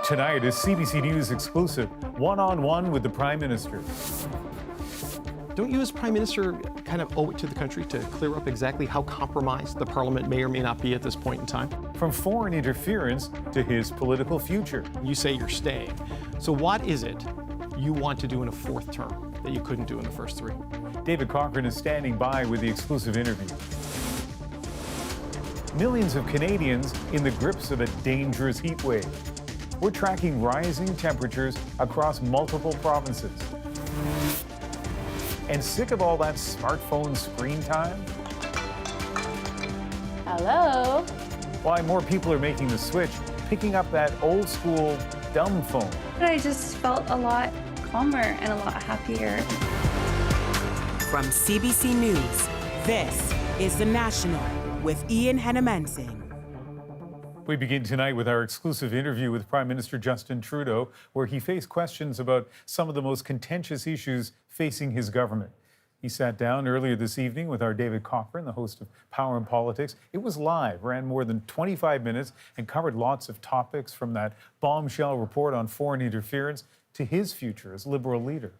Tonight, a CBC News exclusive, one-on-one with the Prime Minister. Don't you as Prime Minister kind of owe it to the country to clear up exactly how compromised the Parliament may or may not be at this point in time? From foreign interference to his political future. You say you're staying. So what is it you want to do in a fourth term that you couldn't do in the first three? David Cochrane is standing by with the exclusive interview. Millions of Canadians in the grips of a dangerous heat wave. We're tracking rising temperatures across multiple provinces. And sick of all that smartphone screen time? Hello? Why more people are making the switch, picking up that old school dumb phone. I just felt a lot calmer and a lot happier. From CBC News, this is The National with Ian Hennemanson. We begin tonight with our exclusive interview with Prime Minister Justin Trudeau, where he faced questions about some of the most contentious issues facing his government. He sat down earlier this evening with our David Cochrane, the host of Power and Politics. It was live, ran more than 25 minutes, and covered lots of topics from that bombshell report on foreign interference to his future as Liberal leader.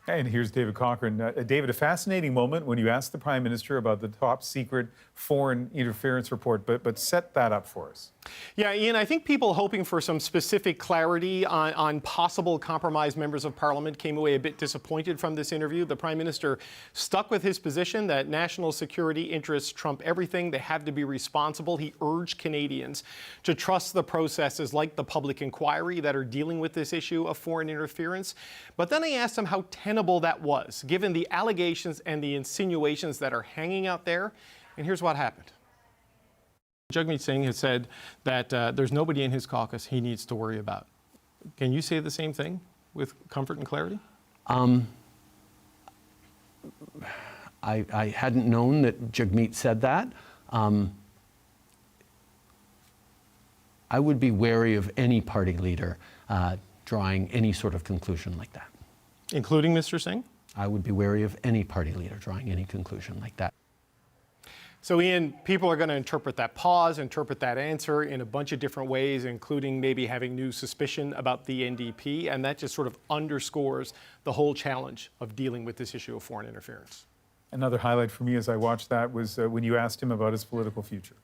And here's David Cochrane. David, a fascinating moment when you asked the Prime Minister about the top secret foreign interference report, but set that up for us. Yeah, Ian, I think people hoping for some specific clarity on possible compromised members of Parliament came away a bit disappointed from this interview. The Prime Minister stuck with his position that national security interests trump everything. They have to be responsible. He urged Canadians to trust the processes like the public inquiry that are dealing with this issue of foreign interference. But then I asked him how tenable that was, given the allegations and the insinuations that are hanging out there. And here's what happened. Jagmeet Singh has said that there's nobody in his caucus he needs to worry about. Can you say the same thing with comfort and clarity? I hadn't known that Jagmeet said that. I would be wary of any party leader drawing any sort of conclusion like that. Including Mr. Singh? I would be wary of any party leader drawing any conclusion like that. So, Ian, people are going to interpret that pause, interpret that answer in a bunch of different ways, including maybe having new suspicion about the NDP, and that just sort of underscores the whole challenge of dealing with this issue of foreign interference. Another highlight for me as I watched that was when you asked him about his political future.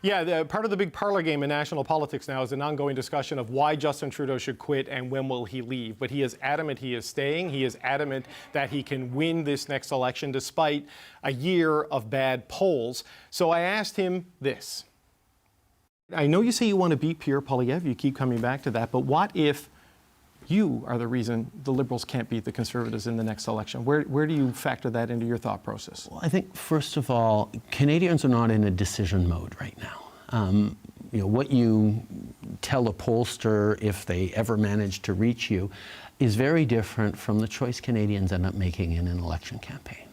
Yeah, part of the big parlor game in national politics now is an ongoing discussion of why Justin Trudeau should quit and when will he leave. But he is adamant he is staying. He is adamant that he can win this next election despite a year of bad polls. So I asked him this. I know you say you want to beat Pierre Poilievre. You keep coming back to that. But what if you are the reason the Liberals can't beat the Conservatives in the next election? Where do you factor that into your thought process? Well, I think, first of all, Canadians are not in a decision mode right now. What you tell a pollster if they ever manage to reach you is very different from the choice Canadians end up making in an election campaign.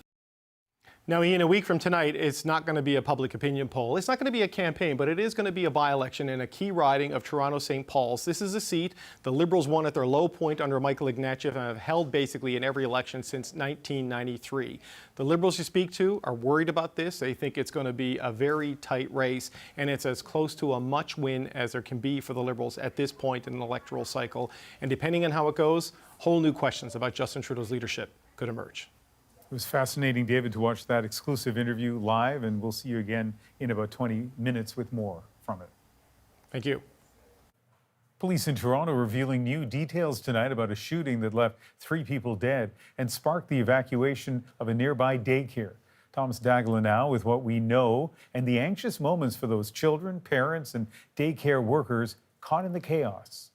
Now, Ian, a week from tonight, it's not going to be a public opinion poll. It's not going to be a campaign, but it is going to be a by-election in a key riding of Toronto-St. Paul's. This is a seat the Liberals won at their low point under Michael Ignatieff and have held basically in every election since 1993. The Liberals you speak to are worried about this. They think it's going to be a very tight race, and it's as close to a much win as there can be for the Liberals at this point in an electoral cycle. And depending on how it goes, whole new questions about Justin Trudeau's leadership could emerge. It was fascinating, David, to watch that exclusive interview live, and we'll see you again in about 20 minutes with more from it. Thank you. Police in Toronto revealing new details tonight about a shooting that left 3 people dead and sparked the evacuation of a nearby daycare. Thomas Dagala now with what we know and the anxious moments for those children, parents, and daycare workers caught in the chaos.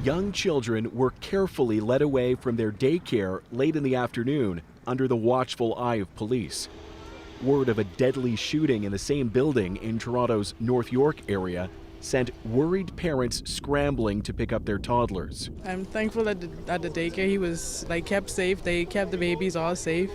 Young children were carefully led away from their daycare late in the afternoon under the watchful eye of police. Word of a deadly shooting in the same building in Toronto's North York area sent worried parents scrambling to pick up their toddlers. I'm thankful that at the daycare he was kept safe. They kept the babies all safe.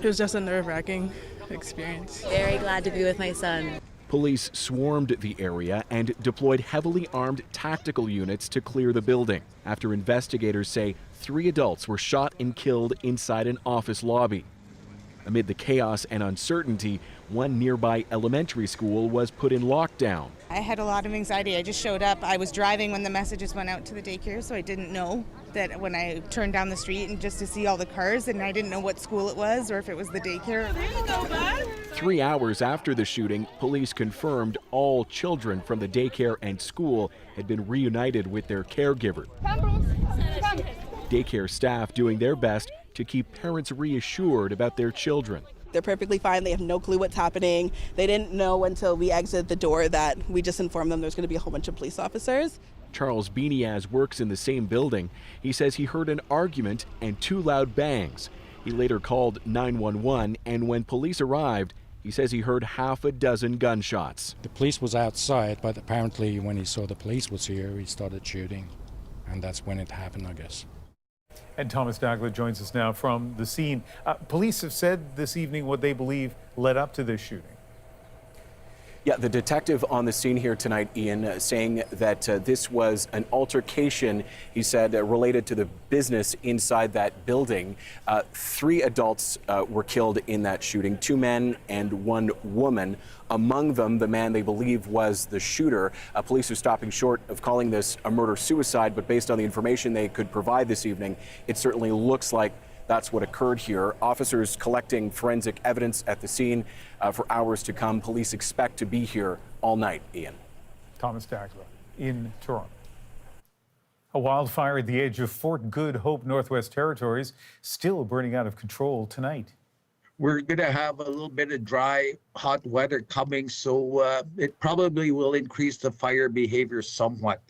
It was just a nerve-wracking experience. Very glad to be with my son. Police swarmed the area and deployed heavily armed tactical units to clear the building after investigators say 3 adults were shot and killed inside an office lobby. Amid the chaos and uncertainty, one nearby elementary school was put in lockdown. I had a lot of anxiety. I just showed up. I was driving when the messages went out to the daycare, so I didn't know that when I turned down the street and just to see all the cars, and I didn't know what school it was or if it was the daycare. There you go, bud. 3 hours after the shooting, police confirmed all children from the daycare and school had been reunited with their caregiver. Daycare staff doing their best to keep parents reassured about their children. They're perfectly fine. They have no clue what's happening. They didn't know until we exited the door that we just informed them there's going to be a whole bunch of police officers. Charles Beniaz works in the same building. He says he heard an argument and 2 loud bangs. He later called 911, and when police arrived, he says he heard half a dozen gunshots. The police was outside, but apparently when he saw the police was here, he started shooting. And that's when it happened, I guess. And Thomas Dagla joins us now from the scene. Police have said this evening what they believe led up to this shooting. Yeah, the detective on the scene here tonight, Ian, saying that this was an altercation, he said, related to the business inside that building. 3 adults were killed in that shooting, 2 men and 1 woman. Among them, the man they believe was the shooter. Police are stopping short of calling this a murder-suicide, but based on the information they could provide this evening, it certainly looks like that's what occurred here. Officers collecting forensic evidence at the scene for hours to come. Police expect to be here all night, Ian. Thomas Dagla in Toronto. A wildfire at the edge of Fort Good Hope, Northwest Territories, still burning out of control tonight. We're going to have a little bit of dry, hot weather coming, so it probably will increase the fire behavior somewhat.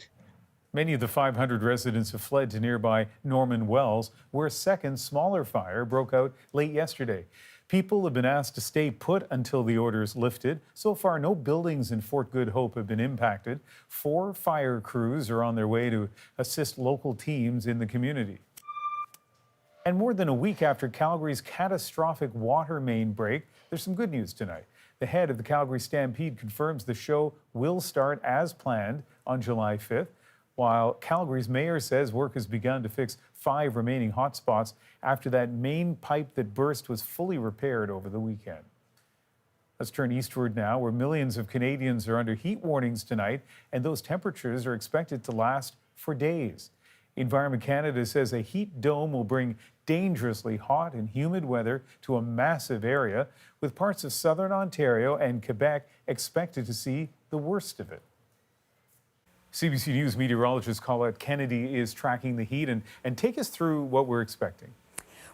Many of the 500 residents have fled to nearby Norman Wells, where a second, smaller fire broke out late yesterday. People have been asked to stay put until the order is lifted. So far, no buildings in Fort Good Hope have been impacted. 4 fire crews are on their way to assist local teams in the community. And more than a week after Calgary's catastrophic water main break, there's some good news tonight. The head of the Calgary Stampede confirms the show will start as planned on July 5th. While Calgary's mayor says work has begun to fix 5 remaining hotspots after that main pipe that burst was fully repaired over the weekend. Let's turn eastward now, where millions of Canadians are under heat warnings tonight, and those temperatures are expected to last for days. Environment Canada says a heat dome will bring dangerously hot and humid weather to a massive area, with parts of southern Ontario and Quebec expected to see the worst of it. CBC News meteorologist Colette Kennedy is tracking the heat and take us through what we're expecting.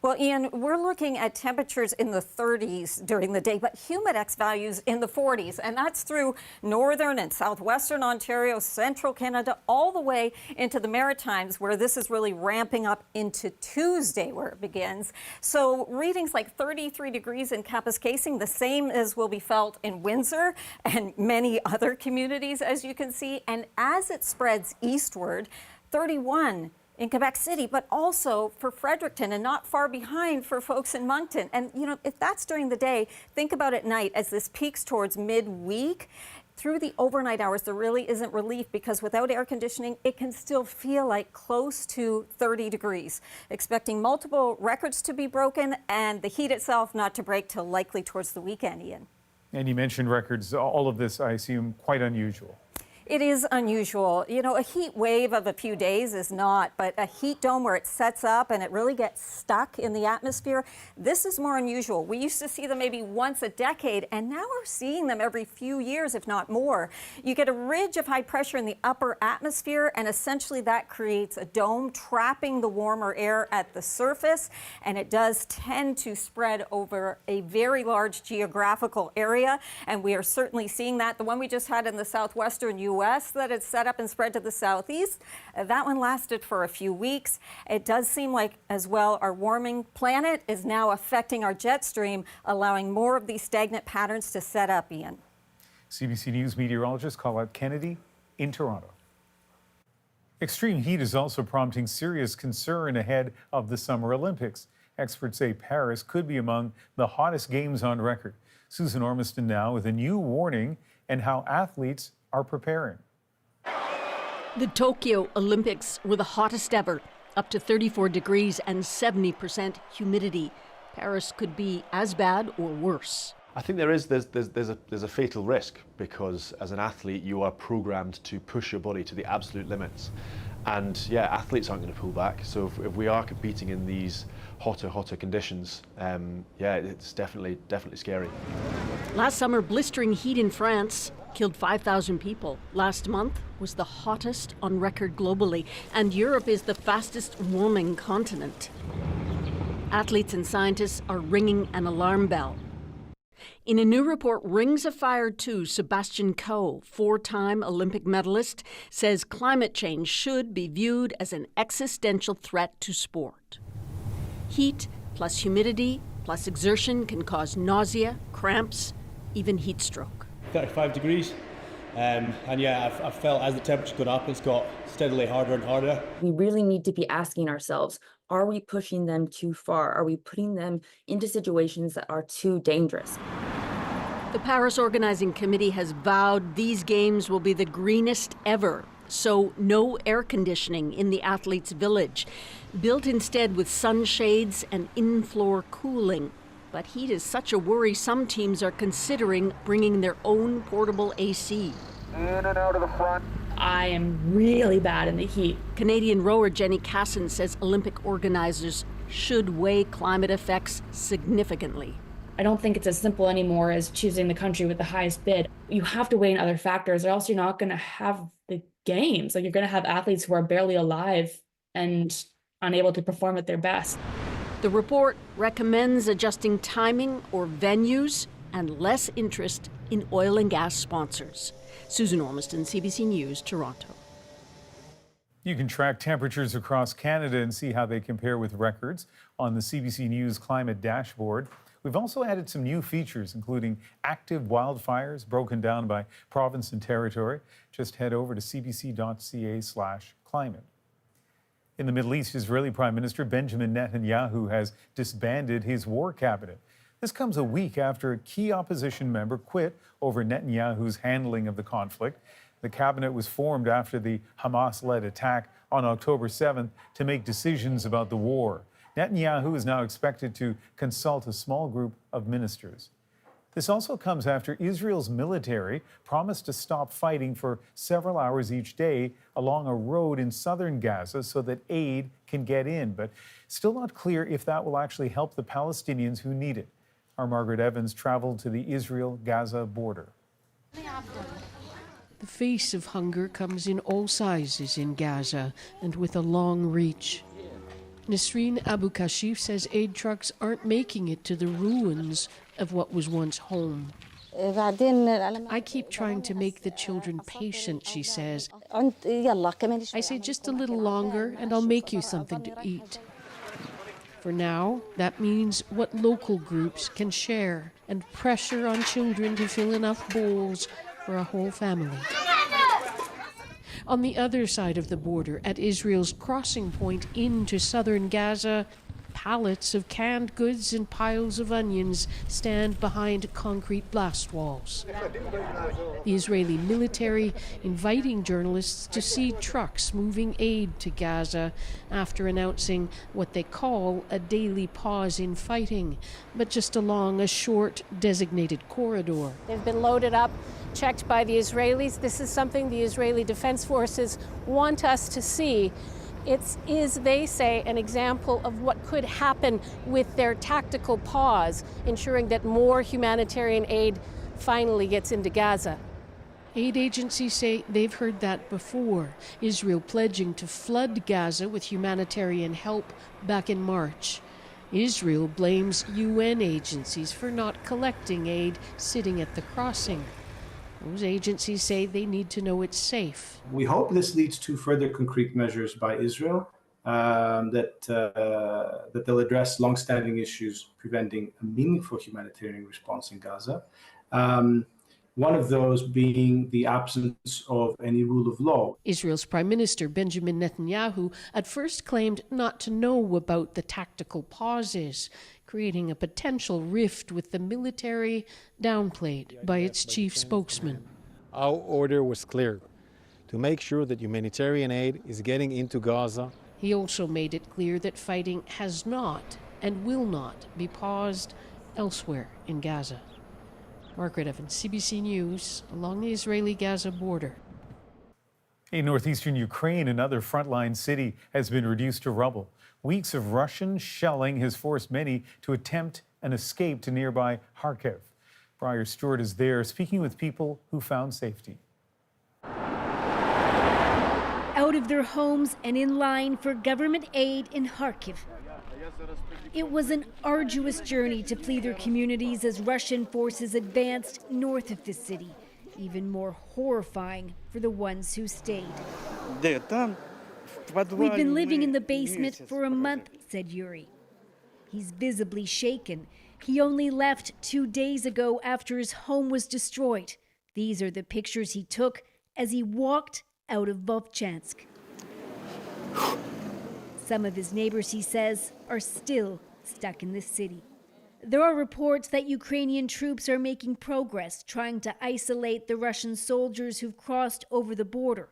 Well, Ian, we're looking at temperatures in the 30s during the day, but humidex values in the 40s, and that's through northern and southwestern Ontario, central Canada, all the way into the Maritimes, where this is really ramping up into Tuesday, where it begins. So readings like 33 degrees in Kapuskasing, the same as will be felt in Windsor and many other communities, as you can see. And as it spreads eastward, 31 in Quebec City, but also for Fredericton and not far behind for folks in Moncton. And, you know, if that's during the day, think about at night as this peaks towards midweek. Through the overnight hours, there really isn't relief because without air conditioning, it can still feel like close to 30 degrees. Expecting multiple records to be broken and the heat itself not to break till likely towards the weekend, Ian. And you mentioned records. All of this, I assume, quite unusual. It is unusual. You know, a heat wave of a few days is not, but a heat dome where it sets up and it really gets stuck in the atmosphere, this is more unusual. We used to see them maybe once a decade, and now we're seeing them every few years, if not more. You get a ridge of high pressure in the upper atmosphere, and essentially that creates a dome trapping the warmer air at the surface, and it does tend to spread over a very large geographical area, and we are certainly seeing that. The one we just had in the southwestern U.S. that had set up and spread to the southeast. That one lasted for a few weeks. It does seem like, as well, our warming planet is now affecting our jet stream, allowing more of these stagnant patterns to set up, Ian. CBC News meteorologist Colette Kennedy in Toronto. Extreme heat is also prompting serious concern ahead of the Summer Olympics. Experts say Paris could be among the hottest games on record. Susan Ormiston now with a new warning and how athletes are preparing. The Tokyo Olympics were the hottest ever, up to 34 degrees and 70% humidity. Paris could be as bad or worse. I think there's a fatal risk, because as an athlete you are programmed to push your body to the absolute limits, and yeah, athletes aren't going to pull back. So if we are competing in these hotter conditions, yeah, it's definitely scary. Last summer, blistering heat in France killed 5,000 people. Last month was the hottest on record globally, and Europe is the fastest warming continent. Athletes and scientists are ringing an alarm bell. In a new report, Rings of Fire 2, Sebastian Coe, 4-time Olympic medalist, says climate change should be viewed as an existential threat to sport. Heat plus humidity plus exertion can cause nausea, cramps, even heat stroke. 35 degrees. And yeah, I've felt as the temperature got up, it's got steadily harder and harder. We really need to be asking ourselves, are we pushing them too far? Are we putting them into situations that are too dangerous? The Paris Organizing Committee has vowed these games will be the greenest ever. So no air conditioning in the athletes' village, built instead with sunshades and in-floor cooling. But heat is such a worry, some teams are considering bringing their own portable AC. In and out of the front. I am really bad in the heat. Canadian rower Jenny Casson says Olympic organizers should weigh climate effects significantly. I don't think it's as simple anymore as choosing the country with the highest bid. You have to weigh in other factors, or else you're not going to have the games. Like, you're going to have athletes who are barely alive and unable to perform at their best. The report recommends adjusting timing or venues and less interest in oil and gas sponsors. Susan Ormiston, CBC News, Toronto. You can track temperatures across Canada and see how they compare with records on the CBC News Climate Dashboard. We've also added some new features, including active wildfires broken down by province and territory. Just head over to cbc.ca/climate. In the Middle East, Israeli Prime Minister Benjamin Netanyahu has disbanded his war cabinet. This comes a week after a key opposition member quit over Netanyahu's handling of the conflict. The cabinet was formed after the Hamas-led attack on October 7th to make decisions about the war. Netanyahu is now expected to consult a small group of ministers. This also comes after Israel's military promised to stop fighting for several hours each day along a road in southern Gaza so that aid can get in, but still not clear if that will actually help the Palestinians who need it. Our Margaret Evans traveled to the Israel-Gaza border. The face of hunger comes in all sizes in Gaza and with a long reach. Nasreen Abu Kashif says aid trucks aren't making it to the ruins of what was once home. I keep trying to make the children patient, she says. I say just a little longer and I'll make you something to eat. For now, that means what local groups can share and pressure on children to fill enough bowls for a whole family. On the other side of the border, at Israel's crossing point into southern Gaza, pallets of canned goods and piles of onions stand behind concrete blast walls. The Israeli military inviting journalists to see trucks moving aid to Gaza after announcing what they call a daily pause in fighting, but just along a short designated corridor. They've been loaded up, checked by the Israelis. This is something the Israeli Defense Forces want us to see. It is, they say, an example of what could happen with their tactical pause, ensuring that more humanitarian aid finally gets into Gaza. Aid agencies say they've heard that before. Israel pledging to flood Gaza with humanitarian help back in March. Israel blames UN agencies for not collecting aid sitting at the crossing. Those agencies say they need to know it's safe. We hope this leads to further concrete measures by Israel that they'll address long-standing issues preventing a meaningful humanitarian response in Gaza. One of those being the absence of any rule of law. Israel's Prime Minister Benjamin Netanyahu at first claimed not to know about the tactical pauses, creating a potential rift with the military, downplayed by its chief spokesman. Our order was clear, to make sure that humanitarian aid is getting into Gaza. He also made it clear that fighting has not and will not be paused elsewhere in Gaza. Margaret Evans, CBC News, along the Israeli-Gaza border. In northeastern Ukraine, another frontline city has been reduced to rubble. Weeks of Russian shelling has forced many to attempt an escape to nearby Kharkiv. Briar Stewart is there speaking with people who found safety. Out of their homes and in line for government aid in Kharkiv. It was an arduous journey to flee their communities as Russian forces advanced north of the city. Even more horrifying for the ones who stayed. We've been living in the basement for a month, said Yuri. He's visibly shaken. He only left 2 days ago after his home was destroyed. These are the pictures he took as he walked out of Vovchansk. Some of his neighbors, he says, are still stuck in the city. There are reports that Ukrainian troops are making progress, trying to isolate the Russian soldiers who've crossed over the border.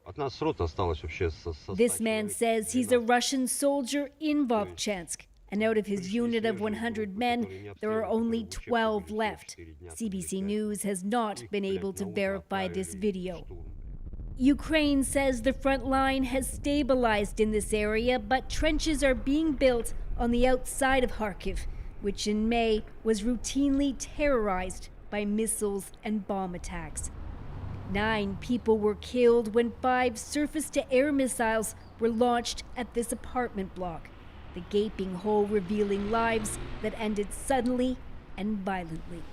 This man says he's a Russian soldier in Vovchansk, and out of his unit of 100 men, there are only 12 left. CBC News has not been able to verify this video. Ukraine says the front line has stabilized in this area, but trenches are being built on the outside of Kharkiv, which in May was routinely terrorized by missiles and bomb attacks. 9 people were killed when 5 surface-to-air missiles were launched at this apartment block, the gaping hole revealing lives that ended suddenly and violently.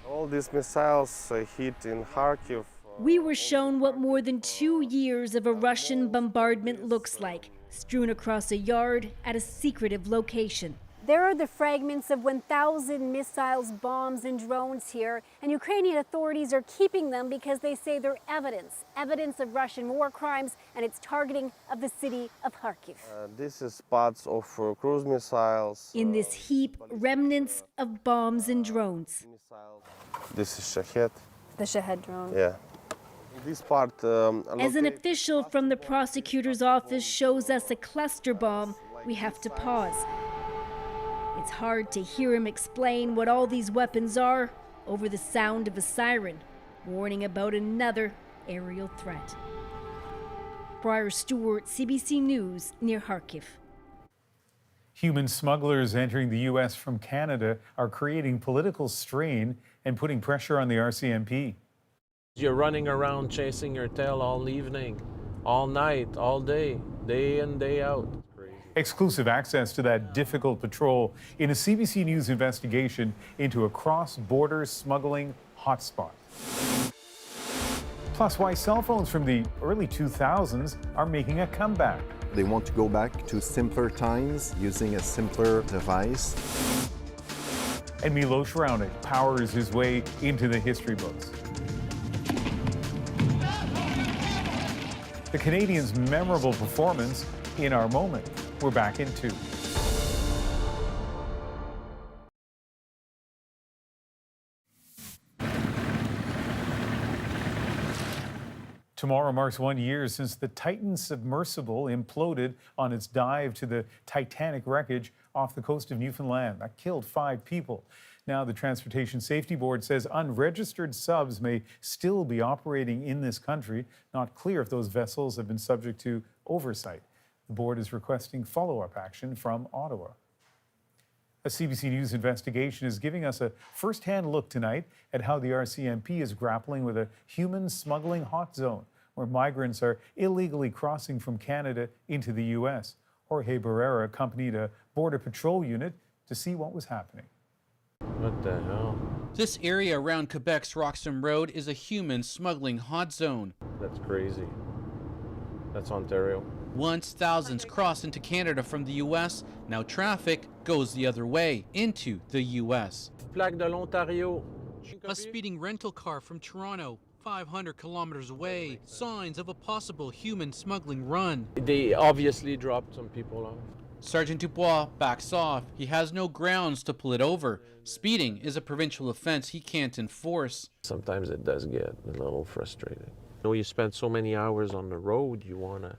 All these missiles hit in Kharkiv. We were shown what more than 2 years of a Russian bombardment looks like, strewn across a yard at a secretive location. There are the fragments of 1,000 missiles, bombs, and drones here, and Ukrainian authorities are keeping them because they say they're evidence of Russian war crimes and its targeting of the city of Kharkiv. This is parts of cruise missiles. In this heap, remnants of bombs and drones. This is Shahed. The Shahed drone. Yeah. This part. As an official from the prosecutor's office shows us a cluster bomb, we have to pause. It's hard to hear him explain what all these weapons are over the sound of a siren, warning about another aerial threat. Briar Stewart, CBC News, near Kharkiv. Human smugglers entering the U.S. from Canada are creating political strain and putting pressure on the RCMP. You're running around chasing your tail all evening, all night, all day, day in, day out. Exclusive access to that difficult patrol in a CBC News investigation into a cross-border smuggling hotspot. Plus, why cell phones from the early 2000s are making a comeback. They want to go back to simpler times using a simpler device. And Milos Raonic powers his way into the history books. The Canadians' memorable performance in our moment. We're back in 2. Tomorrow marks 1 year since the Titan submersible imploded on its dive to the Titanic wreckage off the coast of Newfoundland. That killed 5 people. Now the Transportation Safety Board says unregistered subs may still be operating in this country. Not clear if those vessels have been subject to oversight. The board is requesting follow-up action from Ottawa. A CBC News investigation is giving us a first-hand look tonight at how the RCMP is grappling with a human smuggling hot zone, where migrants are illegally crossing from Canada into the U.S. Jorge Barrera accompanied a Border Patrol unit to see what was happening. What the hell? This area around Quebec's Roxham Road is a human smuggling hot zone. That's crazy. That's Ontario. Once thousands crossed into Canada from the U.S., now traffic goes the other way, into the U.S. Plaque de l'Ontario. A speeding rental car from Toronto, 500 kilometers away, signs of a possible human smuggling run. They obviously dropped some people off. Sergeant Dubois backs off. He has no grounds to pull it over. Speeding is a provincial offense he can't enforce. Sometimes it does get a little frustrating. You know, you spend so many hours on the road, you want to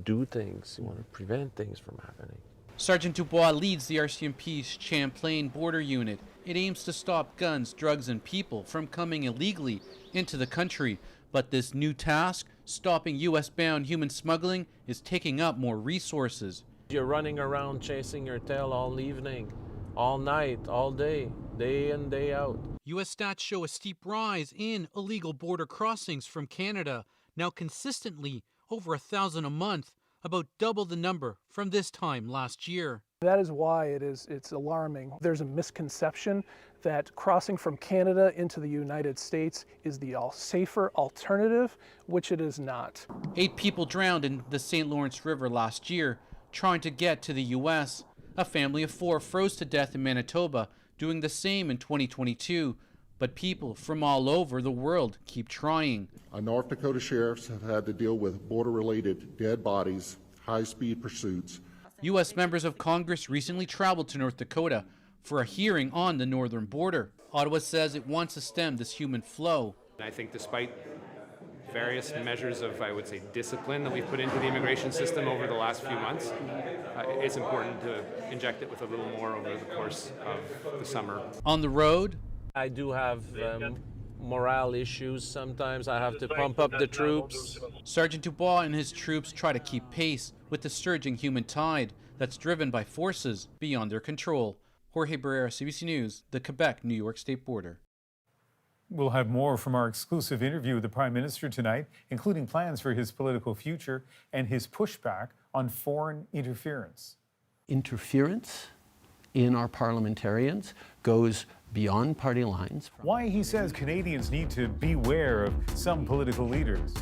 do things, you want to prevent things from happening. Sergeant Dubois leads the RCMP's Champlain border unit. It aims to stop guns, drugs, and people from coming illegally into the country. But this new task, stopping U.S.-bound human smuggling, is taking up more resources. You're running around chasing your tail all evening, all night, all day, day in, day out. U.S. stats show a steep rise in illegal border crossings from Canada, now consistently over 1,000 a month, about double the number from this time last year. That is why it's alarming. There's a misconception that crossing from Canada into the United States is the safer alternative, which it is not. 8 people drowned in the St. Lawrence River last year trying to get to the U.S. A family of 4 froze to death in Manitoba, doing the same in 2022. But people from all over the world keep trying. North Dakota sheriffs have had to deal with border-related dead bodies, high-speed pursuits. U.S. members of Congress recently traveled to North Dakota for a hearing on the northern border. Ottawa says it wants to stem this human flow. I think despite various measures of, I would say, discipline that we've put into the immigration system over the last few months, it's important to inject it with a little more over the course of the summer. On the road, I do have morale issues sometimes. I have to pump up the troops. Sergeant Dubois and his troops try to keep pace with the surging human tide that's driven by forces beyond their control. Jorge Barrera, CBC News, the Quebec-New York state border. We'll have more from our exclusive interview with the Prime Minister tonight, including plans for his political future and his pushback on foreign interference. Interference in our parliamentarians goes beyond party lines. Why he says Canadians need to beware of some political leaders.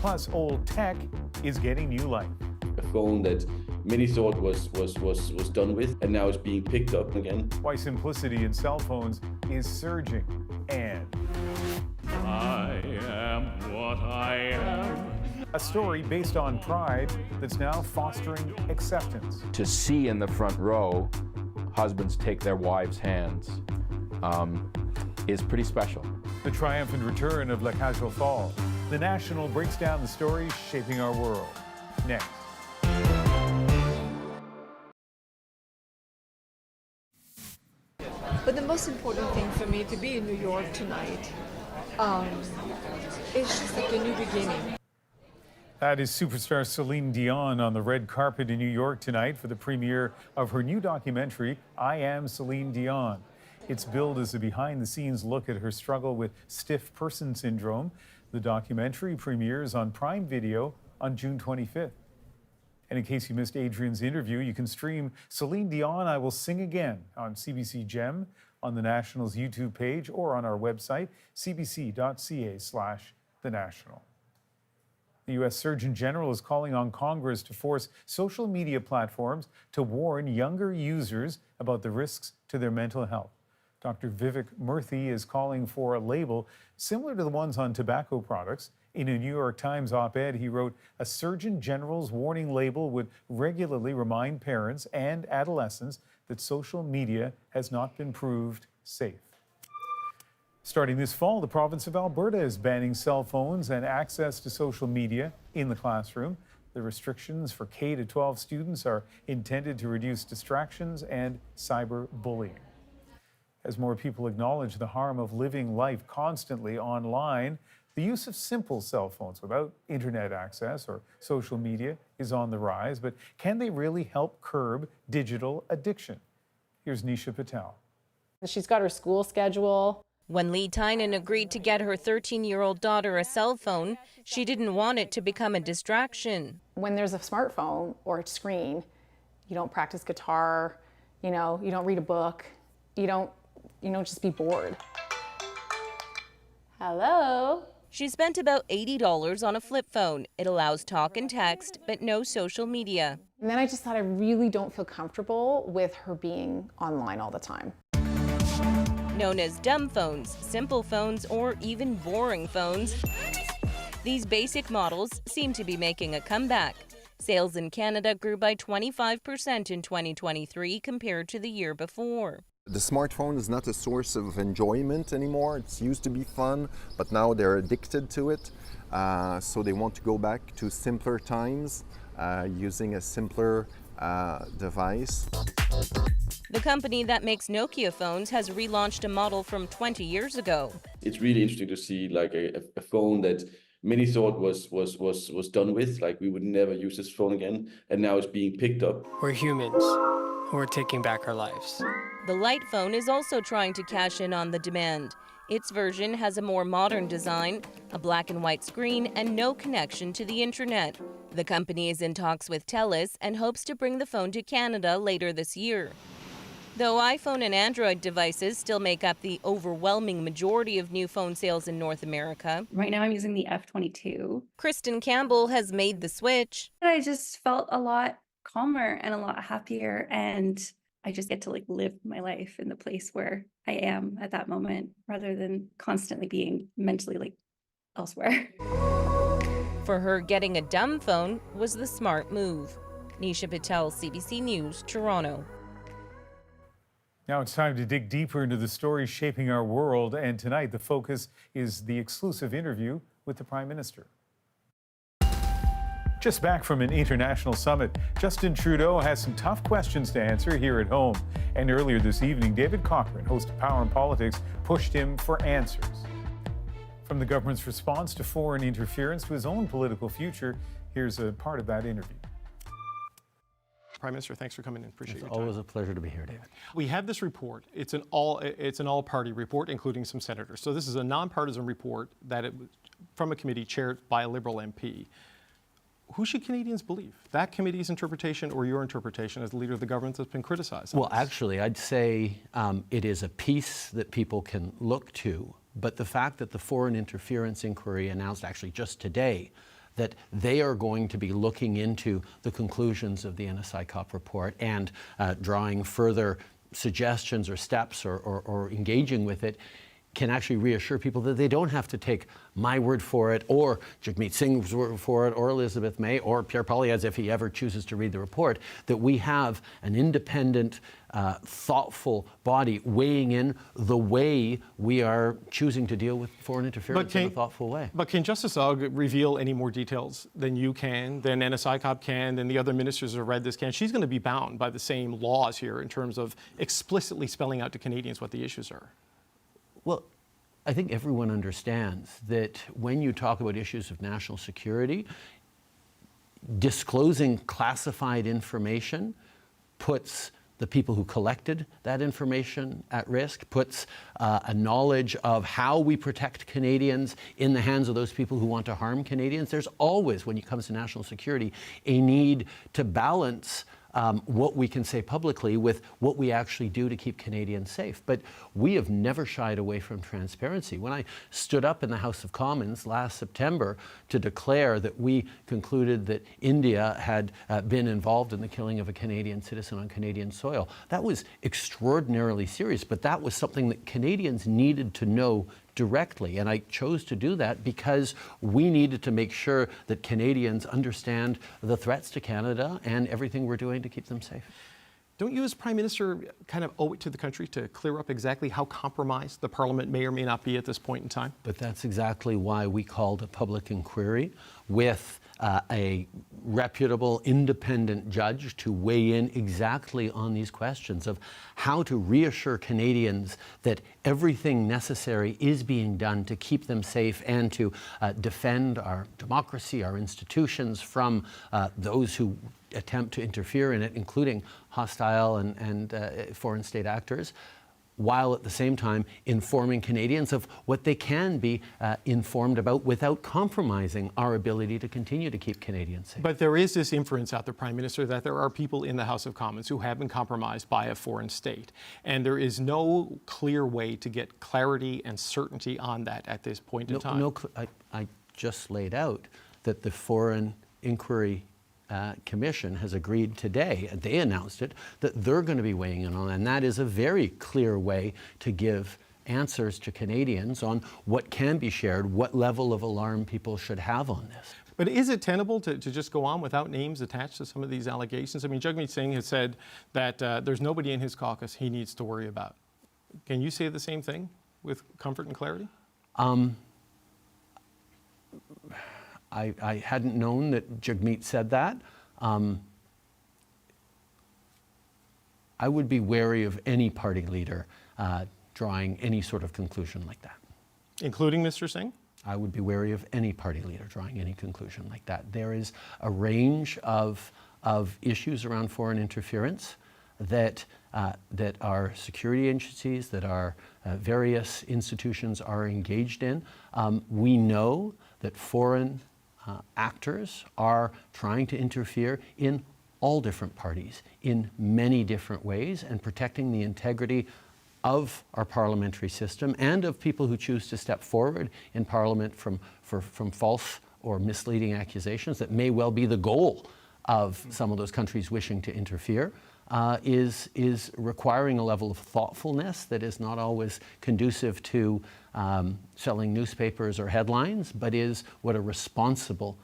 Plus, old tech is getting new life. A phone that many thought was done with, and now is being picked up again. Why simplicity in cell phones is surging. And I am what I am. A story based on pride that's now fostering acceptance. To see in the front row husbands take their wives' hands is pretty special. The triumphant return of La Cage aux Folles. The National breaks down the stories shaping our world. Next. But the most important thing for me to be in New York tonight is just like a new beginning. That is superstar Céline Dion on the red carpet in New York tonight for the premiere of her new documentary, I Am Céline Dion. It's billed as a behind-the-scenes look at her struggle with stiff person syndrome. The documentary premieres on Prime Video on June 25th. And in case you missed Adrian's interview, you can stream Céline Dion, I Will Sing Again on CBC Gem, on the National's YouTube page, or on our website, cbc.ca/thenational. The U.S. Surgeon General is calling on Congress to force social media platforms to warn younger users about the risks to their mental health. Dr. Vivek Murthy is calling for a label similar to the ones on tobacco products. In a New York Times op-ed, he wrote, a Surgeon General's warning label would regularly remind parents and adolescents that social media has not been proved safe. Starting this fall, the province of Alberta is banning cell phones and access to social media in the classroom. The restrictions for K-12 students are intended to reduce distractions and cyberbullying. As more people acknowledge the harm of living life constantly online, the use of simple cell phones without internet access or social media is on the rise, but can they really help curb digital addiction? Here's Nisha Patel. She's got her school schedule. When Lee Tynan agreed to get her 13-year-old daughter a cell phone, she didn't want it to become a distraction. When there's a smartphone or a screen, you don't practice guitar, you don't read a book, you don't just be bored. Hello? She spent about $80 on a flip phone. It allows talk and text, but no social media. And then I just thought I really don't feel comfortable with her being online all the time. Known as dumb phones, simple phones, or even boring phones, these basic models seem to be making a comeback. Sales in Canada grew by 25% in 2023 compared to the year before. The smartphone is not a source of enjoyment anymore. It used to be fun, but now they're addicted to it. So they want to go back to simpler times, using a simpler device. The company that makes Nokia phones has relaunched a model from 20 years ago. It's really interesting to see like a phone that many thought was done with, like we would never use this phone again, and now it's being picked up. We're humans, and we're taking back our lives. The light phone is also trying to cash in on the demand. Its version has a more modern design, a black and white screen, and no connection to the internet. The company is in talks with TELUS and hopes to bring the phone to Canada later this year. Though iPhone and Android devices still make up the overwhelming majority of new phone sales in North America. Right now I'm using the F22. Kristen Campbell has made the switch. I just felt a lot calmer and a lot happier, and I just get to like live my life in the place where I am at that moment rather than constantly being mentally like elsewhere. For her, getting a dumb phone was the smart move. Nisha Patel, CBC News, Toronto. Now it's time to dig deeper into the stories shaping our world, and tonight the focus is the exclusive interview with the Prime Minister. Just back from an international summit, Justin Trudeau has some tough questions to answer here at home. And earlier this evening, David Cochrane, host of Power and Politics, pushed him for answers. From the government's response to foreign interference to his own political future, here's a part of that interview. Prime Minister, thanks for coming in. Appreciate your It's time. always a pleasure to be here, David. We have this report. It's an all-party report, including some senators. So this is a nonpartisan report from a committee chaired by a Liberal MP. Who should Canadians believe? That committee's interpretation or your interpretation as the leader of the government that's been criticized? Well, actually, I'd say it is a piece that people can look to. But the fact that the foreign interference inquiry announced actually just today that they are going to be looking into the conclusions of the NSI COP report and drawing further suggestions or steps or engaging with it can actually reassure people that they don't have to take my word for it or Jagmeet Singh's word for it or Elizabeth May or Pierre Poilievre's if he ever chooses to read the report, that we have an independent, thoughtful body weighing in the way we are choosing to deal with foreign interference in a thoughtful way. But can Justice Ogg reveal any more details than you can, than NSI COP can, than the other ministers who have read this can? She's going to be bound by the same laws here in terms of explicitly spelling out to Canadians what the issues are. Well, I think everyone understands that when you talk about issues of national security, disclosing classified information puts the people who collected that information at risk, puts a knowledge of how we protect Canadians in the hands of those people who want to harm Canadians. There's always, when it comes to national security, a need to balance what we can say publicly with what we actually do to keep Canadians safe. But we have never shied away from transparency. When I stood up in the House of Commons last September to declare that we concluded that India had been involved in the killing of a Canadian citizen on Canadian soil, that was extraordinarily serious, but that was something that Canadians needed to know directly. And I chose to do that because we needed to make sure that Canadians understand the threats to Canada and everything we're doing to keep them safe. Don't you as Prime Minister kind of owe it to the country to clear up exactly how compromised the Parliament may or may not be at this point in time? But that's exactly why we called a public inquiry with a reputable, independent judge to weigh in exactly on these questions of how to reassure Canadians that everything necessary is being done to keep them safe and to defend our democracy, our institutions from those who attempt to interfere in it, including hostile and foreign state actors, while at the same time informing Canadians of what they can be informed about without compromising our ability to continue to keep Canadians safe. But there is this inference out there, Prime Minister, that there are people in the House of Commons who have been compromised by a foreign state. And there is no clear way to get clarity and certainty on that at this point in time. I just laid out that the Foreign Inquiry Commission has agreed today, and they announced it, that they're going to be weighing in on it. And that is a very clear way to give answers to Canadians on what can be shared, what level of alarm people should have on this. But is it tenable to just go on without names attached to some of these allegations? I mean, Jagmeet Singh has said that there's nobody in his caucus he needs to worry about. Can you say the same thing with comfort and clarity? I hadn't known that Jagmeet said that. I would be wary of any party leader drawing any sort of conclusion like that. Including Mr. Singh? I would be wary of any party leader drawing any conclusion like that. There is a range of issues around foreign interference that our security agencies, that our various institutions are engaged in. We know that foreign actors are trying to interfere in all different parties in many different ways, and protecting the integrity of our parliamentary system and of people who choose to step forward in Parliament from false or misleading accusations that may well be the goal of some of those countries wishing to interfere, is requiring a level of thoughtfulness that is not always conducive to selling newspapers or headlines, but is what a responsible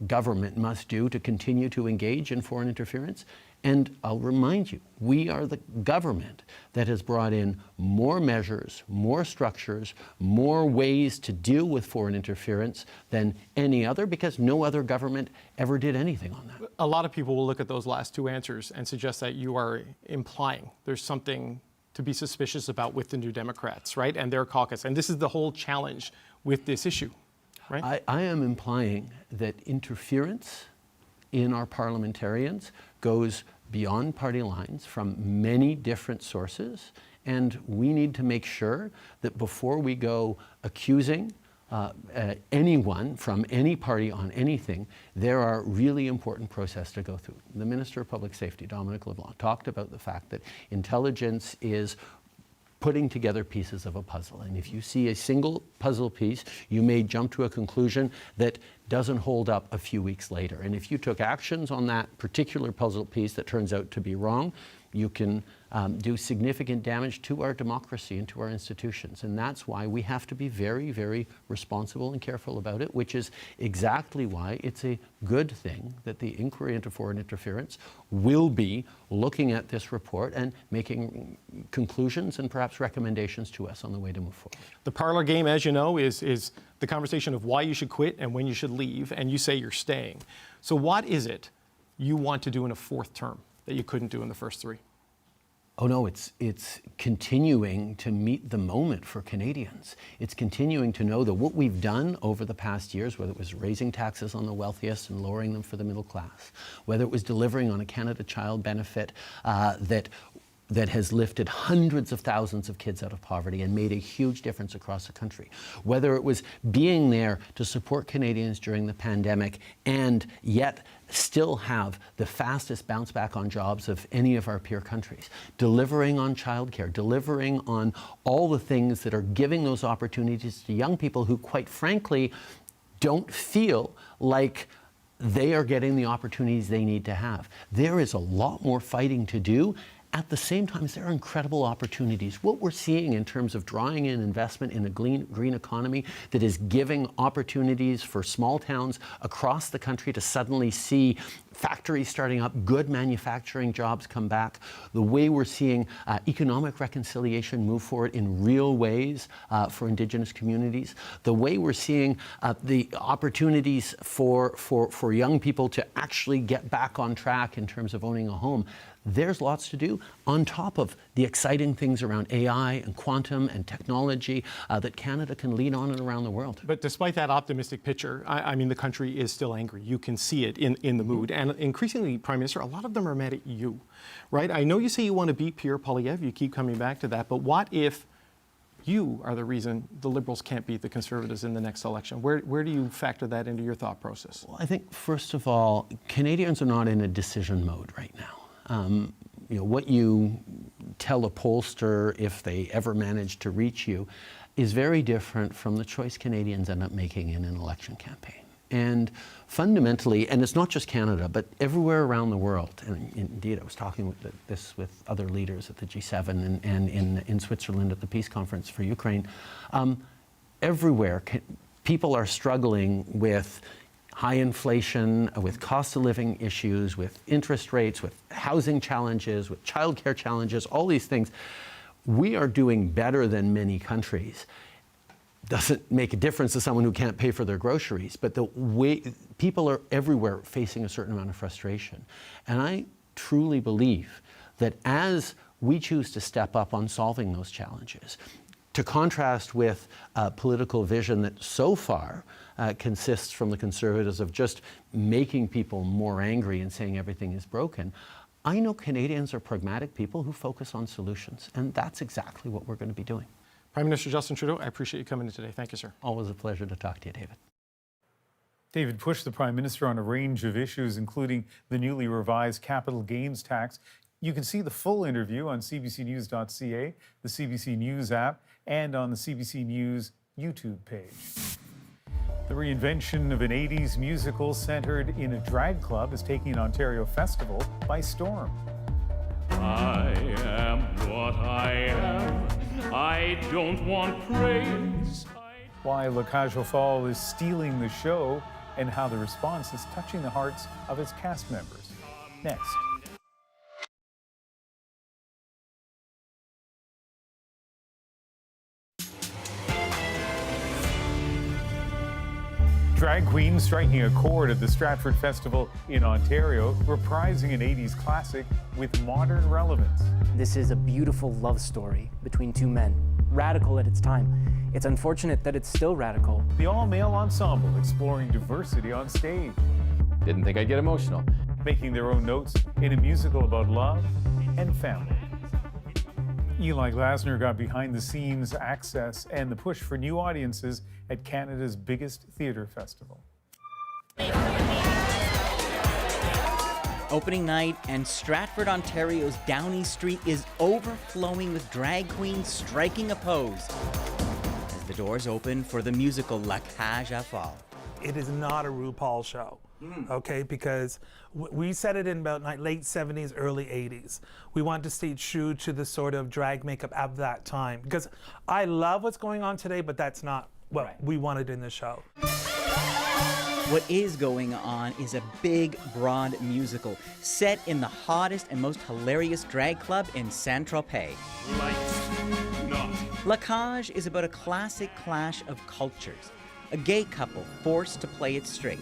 government must do to continue to engage in foreign interference. And I'll remind you, we are the government that has brought in more measures, more structures, more ways to deal with foreign interference than any other, because no other government ever did anything on that. A lot of people will look at those last two answers and suggest that you are implying there's something to be suspicious about with the New Democrats, right, and their caucus. And this is the whole challenge with this issue, right? I am implying that interference in our parliamentarians goes beyond party lines from many different sources, and we need to make sure that before we go accusing anyone from any party on anything, there are really important processes to go through. The Minister of Public Safety, Dominic LeBlanc, talked about the fact that intelligence is putting together pieces of a puzzle. And if you see a single puzzle piece, you may jump to a conclusion that doesn't hold up a few weeks later. And if you took actions on that particular puzzle piece that turns out to be wrong, you can do significant damage to our democracy and to our institutions. And that's why we have to be very, very responsible and careful about it, which is exactly why it's a good thing that the inquiry into foreign interference will be looking at this report and making conclusions and perhaps recommendations to us on the way to move forward. The parlor game, as you know, is the conversation of why you should quit and when you should leave, and you say you're staying. So what is it you want to do in a fourth term that you couldn't do in the first three? Oh no, it's continuing to meet the moment for Canadians. It's continuing to know that what we've done over the past years, whether it was raising taxes on the wealthiest and lowering them for the middle class, whether it was delivering on a Canada Child benefit that has lifted hundreds of thousands of kids out of poverty and made a huge difference across the country, whether it was being there to support Canadians during the pandemic and yet still have the fastest bounce back on jobs of any of our peer countries, delivering on childcare, delivering on all the things that are giving those opportunities to young people who, quite frankly, don't feel like they are getting the opportunities they need to have. There is a lot more fighting to do. At the same time, there are incredible opportunities. What we're seeing in terms of drawing in investment in a green economy that is giving opportunities for small towns across the country to suddenly see factories starting up, good manufacturing jobs come back, the way we're seeing economic reconciliation move forward in real ways for Indigenous communities, the way we're seeing the opportunities for young people to actually get back on track in terms of owning a home. There's lots to do on top of the exciting things around AI and quantum and technology that Canada can lead on and around the world. But despite that optimistic picture, I mean, the country is still angry. You can see it in the mood. And increasingly, Prime Minister, a lot of them are mad at you, right? I know you say you want to beat Pierre Poilievre. You keep coming back to that. But what if you are the reason the Liberals can't beat the Conservatives in the next election? Where do you factor that into your thought process? Well, I think, first of all, Canadians are not in a decision mode right now. You know, what you tell a pollster if they ever manage to reach you is very different from the choice Canadians end up making in an election campaign. And fundamentally, and it's not just Canada, but everywhere around the world, and indeed I was talking with other leaders at the G7 and in Switzerland at the Peace Conference for Ukraine, everywhere people are struggling with high inflation, with cost of living issues, with interest rates, with housing challenges, with childcare challenges, all these things. We are doing better than many countries. Doesn't make a difference to someone who can't pay for their groceries, but the way people are everywhere facing a certain amount of frustration. And I truly believe that as we choose to step up on solving those challenges, to contrast with a political vision that so far consists from the Conservatives of just making people more angry and saying everything is broken, I know Canadians are pragmatic people who focus on solutions, and that's exactly what we're going to be doing. Prime Minister Justin Trudeau, I appreciate you coming in today. Thank you, sir. Always a pleasure to talk to you, David. David pushed the Prime Minister on a range of issues, including the newly revised capital gains tax. You can see the full interview on cbcnews.ca, the CBC News app, and on the CBC News YouTube page. The reinvention of an 80s musical centered in a drag club is taking an Ontario festival by storm. I am what I am. I don't want praise. Why La Cage aux Folles is stealing the show and how the response is touching the hearts of its cast members. Next. Drag queens striking a chord at the Stratford Festival in Ontario, reprising an 80s classic with modern relevance. This is a beautiful love story between two men, radical at its time. It's unfortunate that it's still radical. The all-male ensemble exploring diversity on stage. Didn't think I'd get emotional. Making their own notes in a musical about love and family. Eli Glasner got behind-the-scenes access and the push for new audiences at Canada's biggest theatre festival. Opening night, and Stratford, Ontario's Downie Street is overflowing with drag queens striking a pose as the doors open for the musical La Cage aux Folles. It is not a RuPaul show, okay? Because we set it in about late 70s, early 80s. We want to stay true to the sort of drag makeup of that time. Because I love what's going on today, but that's not what we wanted in the show. What is going on is a big, broad musical set in the hottest and most hilarious drag club in Saint-Tropez. La Cage is about a classic clash of cultures. A gay couple forced to play it straight.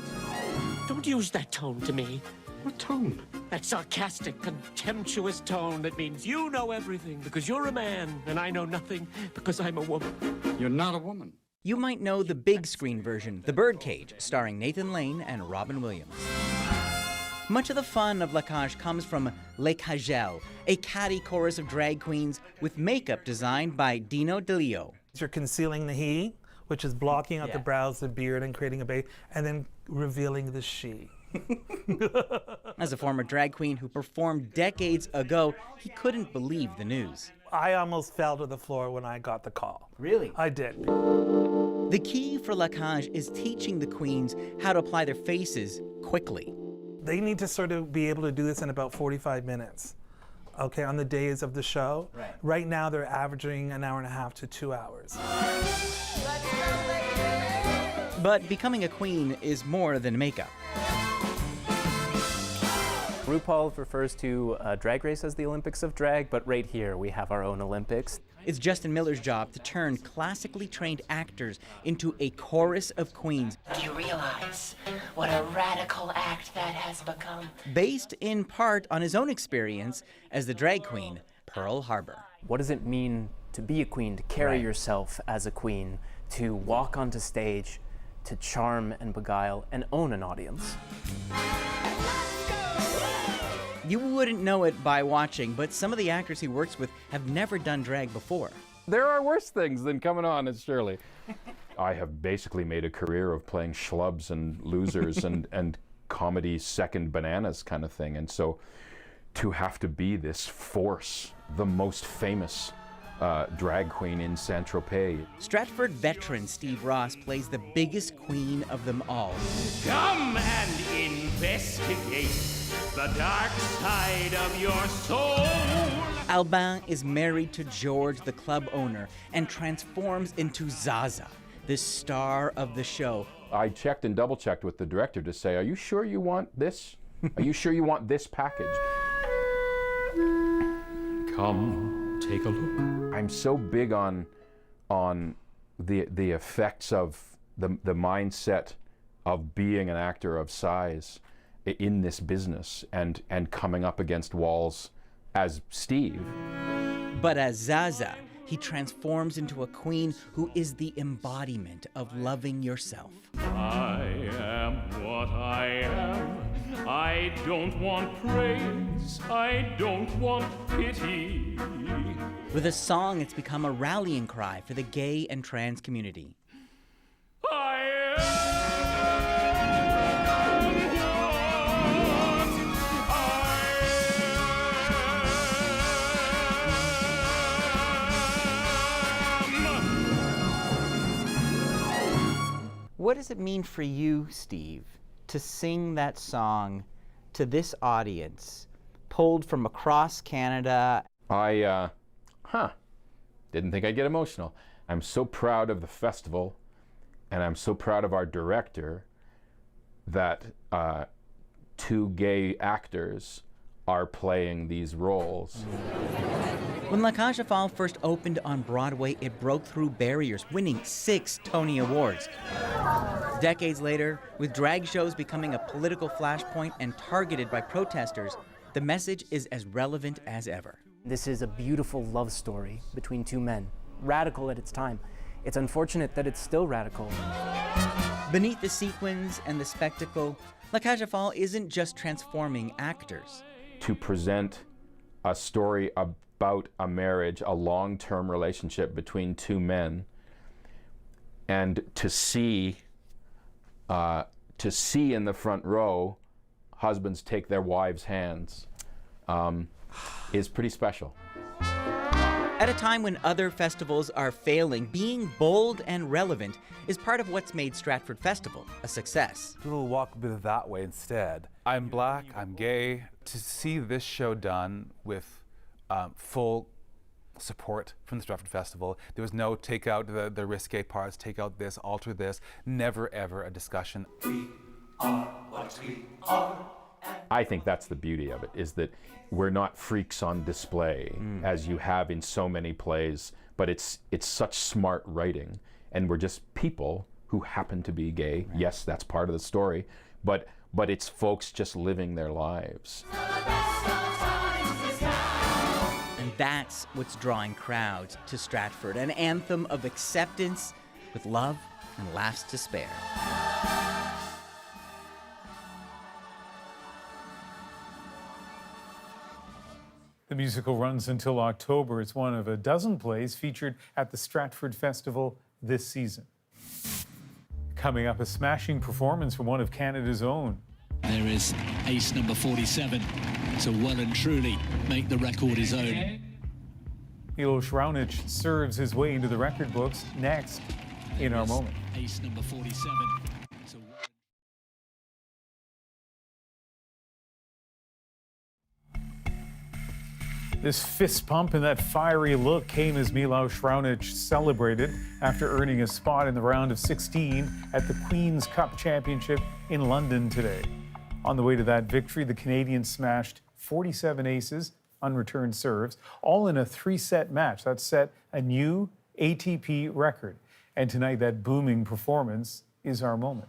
Don't use that tone to me. What tone? That sarcastic, contemptuous tone that means you know everything because you're a man and I know nothing because I'm a woman. You're not a woman. You might know the big screen version, The Birdcage, starring Nathan Lane and Robin Williams. Much of the fun of La Cage comes from Les Cagelles, a catty chorus of drag queens with makeup designed by Dino DeLeo. You're concealing the he, which is blocking out the brows, the beard, and creating a baby, and then revealing the she. As a former drag queen who performed decades ago, he couldn't believe the news. I almost fell to the floor when I got the call. Really? I did. The key for La Cage is teaching the queens how to apply their faces quickly. They need to sort of be able to do this in about 45 minutes, okay, on the days of the show. Right now, they're averaging an hour and a half to 2 hours. But becoming a queen is more than makeup. RuPaul refers to Drag Race as the Olympics of drag, but right here we have our own Olympics. It's Justin Miller's job to turn classically trained actors into a chorus of queens. Do you realize what a radical act that has become? Based in part on his own experience as the drag queen, Pearl Harbor. What does it mean to be a queen, to carry yourself as a queen, to walk onto stage, to charm and beguile and own an audience? You wouldn't know it by watching, but some of the actors he works with have never done drag before. There are worse things than coming on as Shirley. I have basically made a career of playing schlubs and losers and comedy second bananas kind of thing. And so to have to be this force, the most famous drag queen in Saint-Tropez. Stratford veteran Steve Ross plays the biggest queen of them all. Come and investigate the dark side of your soul. Albin is married to George, the club owner, and transforms into Zaza, the star of the show. I checked and double-checked with the director to say, are you sure you want this? Are you sure you want this package? Come, take a look. I'm so big on the effects of the mindset of being an actor of size in this business and coming up against walls as Steve. But as Zaza, he transforms into a queen who is the embodiment of loving yourself. I am what I am. I don't want praise. I don't want pity. With a song, it's become a rallying cry for the gay and trans community. What does it mean for you, Steve, to sing that song to this audience, pulled from across Canada? I didn't think I'd get emotional. I'm so proud of the festival, and I'm so proud of our director that two gay actors are playing these roles. When La Cage aux Folles first opened on Broadway, it broke through barriers, winning 6 Tony Awards. Decades later, with drag shows becoming a political flashpoint and targeted by protesters, the message is as relevant as ever. This is a beautiful love story between two men, radical at its time. It's unfortunate that it's still radical. Beneath the sequins and the spectacle, La Cage aux Folles isn't just transforming actors. To present a story about a marriage, a long-term relationship between two men, and to see in the front row husbands take their wives' hands is pretty special. At a time when other festivals are failing, being bold and relevant is part of what's made Stratford Festival a success. We'll walk a bit that way instead. I'm black, I'm gay. To see this show done with full support from the Stratford Festival, there was no take out the risque parts, take out this, alter this, never ever a discussion. We are what we are. I think that's the beauty of it, is that we're not freaks on display as you have in so many plays, but it's such smart writing, and we're just people who happen to be gay. Right. Yes, that's part of the story, but it's folks just living their lives. And that's what's drawing crowds to Stratford, an anthem of acceptance with love and laughs to spare. The musical runs until October. It's one of a dozen plays featured at the Stratford Festival this season. Coming up, a smashing performance from one of Canada's own. There is ace number 47 to well and truly make the record his own. Milos Raonic serves his way into the record books next in our moment. Ace number 47. This fist pump and that fiery look came as Milos Raonic celebrated after earning a spot in the round of 16 at the Queen's Cup Championship in London today. On the way to that victory, the Canadian smashed 47 aces, unreturned serves, all in a 3-set match. That set a new ATP record. And tonight, that booming performance is our moment.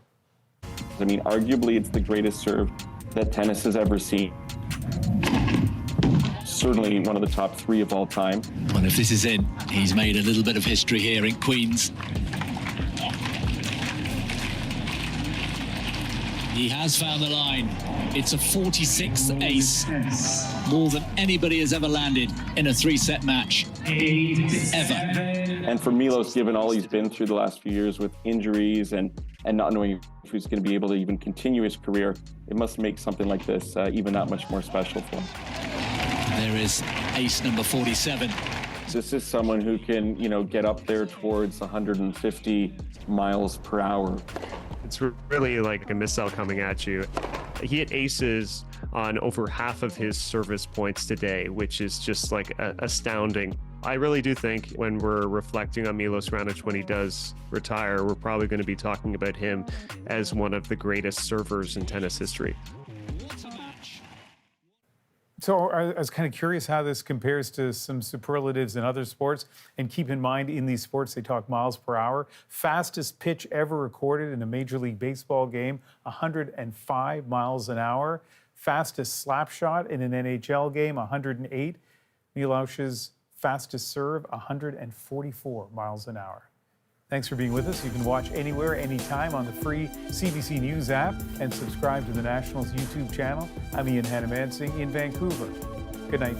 I mean, arguably, it's the greatest serve that tennis has ever seen. Certainly one of the top 3 of all time. And if this is in, he's made a little bit of history here in Queens. He has found the line. It's a 46th ace. More than anybody has ever landed in a 3-set match. Ever. And for Milos, given all he's been through the last few years with injuries and not knowing if he's going to be able to even continue his career, it must make something like this even that much more special for him. There is ace number 47. This is someone who can, get up there towards 150 miles per hour. It's really like a missile coming at you. He hit aces on over half of his service points today, which is just like astounding. I really do think when we're reflecting on Milos Raonic when he does retire, we're probably going to be talking about him as one of the greatest servers in tennis history. So I was kind of curious how this compares to some superlatives in other sports. And keep in mind, in these sports, they talk miles per hour. Fastest pitch ever recorded in a Major League Baseball game, 105 miles an hour. fastest slap shot in an NHL game, 108. Milos's fastest serve, 144 miles an hour. Thanks for being with us. You can watch anywhere, anytime on the free CBC News app and subscribe to the Nationals YouTube channel. I'm Ian Hannamansing in Vancouver. Good night.